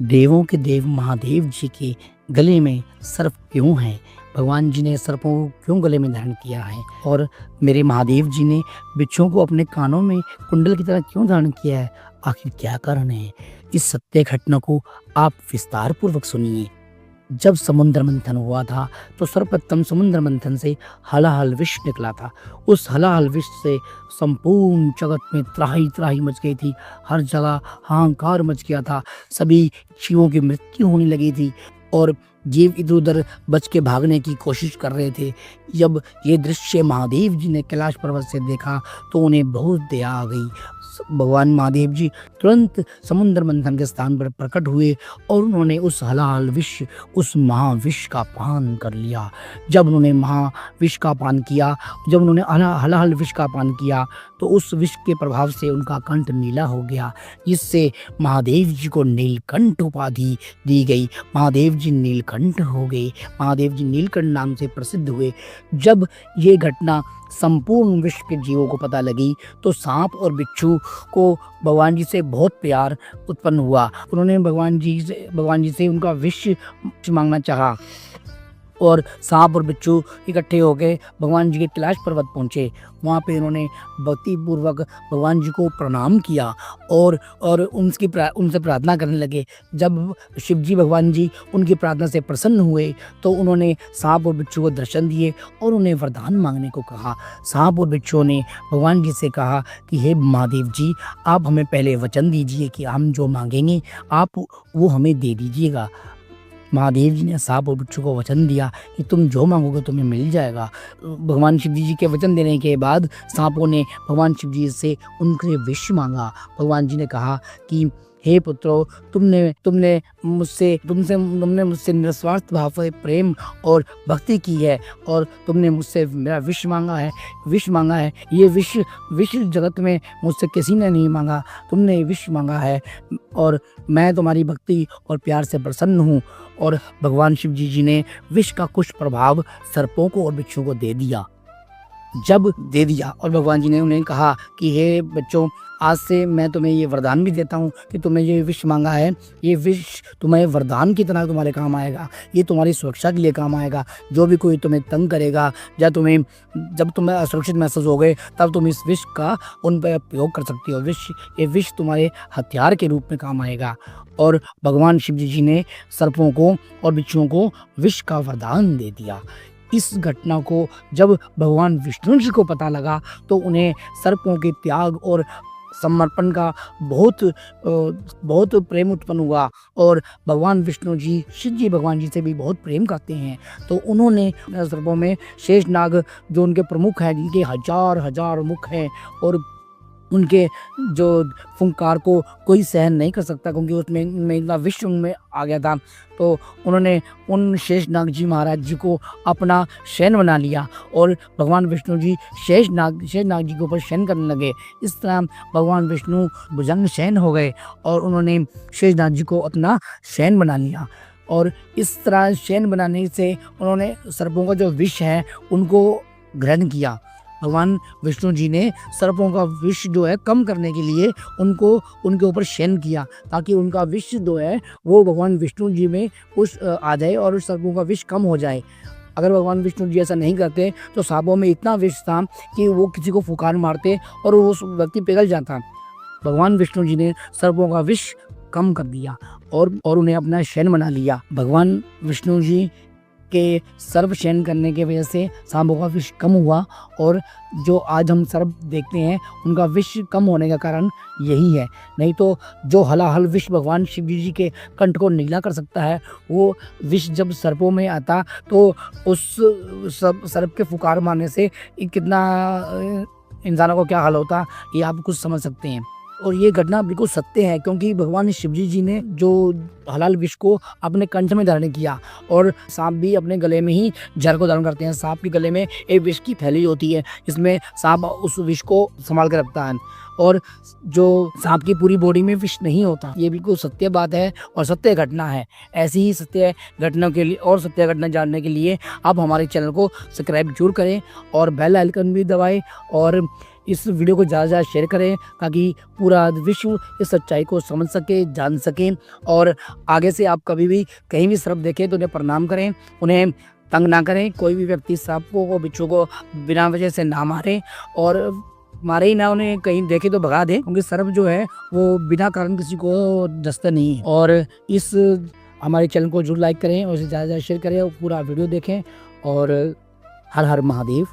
देवों के देव महादेव जी के गले में सर्प क्यों है? भगवान जी ने सर्पों को क्यों गले में धारण किया है? और मेरे महादेव जी ने बिच्छुओं को अपने कानों में कुंडल की तरह क्यों धारण किया है? आखिर क्या कारण है? इस सत्य घटना को आप विस्तार पूर्वक सुनिए। जब समुद्र मंथन हुआ था तो सर्वप्रथम समुद्र मंथन से हलाहल विष निकला था। उस हलाहल विष से संपूर्ण जगत में त्राही त्राही मच गई थी। हर जगह हाहाकार मच गया था। सभी जीवों की मृत्यु होने लगी थी और जीव इधर उधर बच के भागने की कोशिश कर रहे थे। जब ये दृश्य महादेव जी ने कैलाश पर्वत से देखा तो उन्हें बहुत दया आ गई। भगवान महादेव जी तुरंत समुद्र मंथन के स्थान पर प्रकट हुए और उन्होंने उस हलाहल विष, उस महाविष का पान कर लिया। जब उन्होंने महाविष का पान किया, जब उन्होंने हलाहल विष का पान किया तो उस विष के प्रभाव से उनका कंठ नीला हो गया, जिससे महादेव जी को नीलकंठ उपाधि दी गई। महादेव जी नीलकंठ हो गए। महादेव जी नीलकंठ नाम से प्रसिद्ध हुए। जब ये घटना संपूर्ण विश्व के जीवों को पता लगी तो सांप और बिच्छू को भगवान जी से बहुत प्यार उत्पन्न हुआ। उन्होंने भगवान जी से उनका विष मांगना चाहा और सांप और बिच्छू इकट्ठे होकर भगवान जी के कैलाश पर्वत पहुँचे। वहाँ पे उन्होंने भक्तिपूर्वक भगवान जी को प्रणाम किया और उनसे प्रार्थना करने लगे। जब शिव जी भगवान जी उनकी प्रार्थना से प्रसन्न हुए तो उन्होंने सांप और बिच्छू को दर्शन दिए और उन्हें वरदान मांगने को कहा। सांप और बिच्छू ने भगवान जी से कहा कि हे महादेव जी, आप हमें पहले वचन दीजिए कि हम जो मांगेंगे आप वो हमें दे दीजिएगा। महादेव जी ने सांप और बिच्छू को वचन दिया कि तुम जो मांगोगे तुम्हें मिल जाएगा। भगवान शिव जी के वचन देने के बाद सांपों ने भगवान शिव जी से उनके विष मांगा। भगवान जी ने कहा कि हे पुत्रों, तुमने मुझसे निस्वार्थ भाव से प्रेम और भक्ति की है और तुमने मुझसे मेरा विष मांगा है। ये विष जगत में मुझसे किसी ने नहीं मांगा, तुमने विष मांगा है और मैं तुम्हारी भक्ति और प्यार से प्रसन्न हूँ। और भगवान शिव जी ने विष का कुछ प्रभाव सर्पों को और बिच्छुओं को दे दिया। जब दे दिया और भगवान जी ने उन्हें कहा कि हे बच्चों, आज से मैं तुम्हें ये वरदान भी देता हूँ कि तुमने ये विष मांगा है, ये विष तुम्हें वरदान की तरह तुम्हारे काम आएगा। ये तुम्हारी सुरक्षा के लिए काम आएगा। जो भी कोई तुम्हें तंग करेगा या जब तुम्हें असुरक्षित महसूस हो गए तब तुम इस विष का उन पर प्रयोग कर सकती हो। ये विष तुम्हारे हथियार के रूप में काम आएगा। और भगवान शिव जी ने सर्पों को और बिच्छुओं को विष का वरदान दे दिया। इस घटना को जब भगवान विष्णु जी को पता लगा तो उन्हें सर्पों के त्याग और समर्पण का बहुत प्रेम उत्पन्न हुआ और भगवान विष्णु जी, शिव जी भगवान जी से भी बहुत प्रेम करते हैं। तो उन्होंने सर्पों में शेषनाग जो उनके प्रमुख हैं, जिनके हजार मुख हैं और उनके जो फुंकार को कोई सहन नहीं कर सकता क्योंकि उसमें इतना विष उनमें आ गया था, तो उन्होंने उन शेषनाग जी महाराज जी को अपना शयन बना लिया और भगवान विष्णु जी शेषनाग जी के ऊपर शयन करने लगे। इस तरह भगवान विष्णु भुजंग शयन हो गए और उन्होंने शेषनाग जी को अपना शयन बना लिया। और इस तरह शयन बनाने से उन्होंने सर्पों का जो विष है उनको ग्रहण किया। भगवान विष्णु जी ने सर्पों का विष जो है कम करने के लिए उनके ऊपर शयन किया ताकि उनका विष जो है वो भगवान विष्णु जी में कुछ आ जाए और उस सर्पों का विष कम हो जाए। अगर भगवान विष्णु जी ऐसा नहीं करते तो सांपों में इतना विष था कि वो किसी को फुकार मारते और वो व्यक्ति पिघल जाता। भगवान विष्णु जी ने सर्पों का विष कम कर दिया और उन्हें अपना शयन बना लिया। भगवान विष्णु जी के सर्प शयन करने की वजह से सांपों का विष कम हुआ और जो आज हम सर्प देखते हैं उनका विष कम होने का कारण यही है। नहीं तो जो हलाहल विष भगवान शिव जी के कंठ को नीला कर सकता है, वो विष जब सर्पों में आता तो उस सर्प के फुकार मारने से कितना इंसानों को क्या हाल होता, ये आप कुछ समझ सकते हैं। और ये घटना बिल्कुल सत्य है क्योंकि भगवान शिव जी ने जो हलाल विष को अपने कंठ में धारण किया और सांप भी अपने गले में ही जहर को धारण करते हैं। सांप के गले में एक विष की थैली होती है, इसमें सांप उस विष को संभाल कर रखता है और जो सांप की पूरी बॉडी में विष नहीं होता। ये बिल्कुल सत्य बात है और सत्य घटना है। ऐसी ही सत्य घटना के लिए और सत्य घटना जानने के लिए आप हमारे चैनल को सब्सक्राइब जरूर करें और बेल आइकन भी दबाएं और इस वीडियो को ज़्यादा से ज़्यादा शेयर करें ताकि पूरा विश्व इस सच्चाई को समझ सके, जान सके। और आगे से आप कभी भी कहीं भी सर्प देखें तो उन्हें प्रणाम करें, उन्हें तंग ना करें। कोई भी व्यक्ति सांप को, बिच्छू को बिना वजह से ना मारे, और मारे ही ना, उन्हें कहीं देखे तो भगा दें, क्योंकि सर्प जो है वो बिना कारण किसी को डसता नहीं है। और इस हमारे चैनल को जरूर लाइक करें और इसे ज़्यादा से ज़्यादा शेयर करें और पूरा वीडियो देखें। और हर हर महादेव।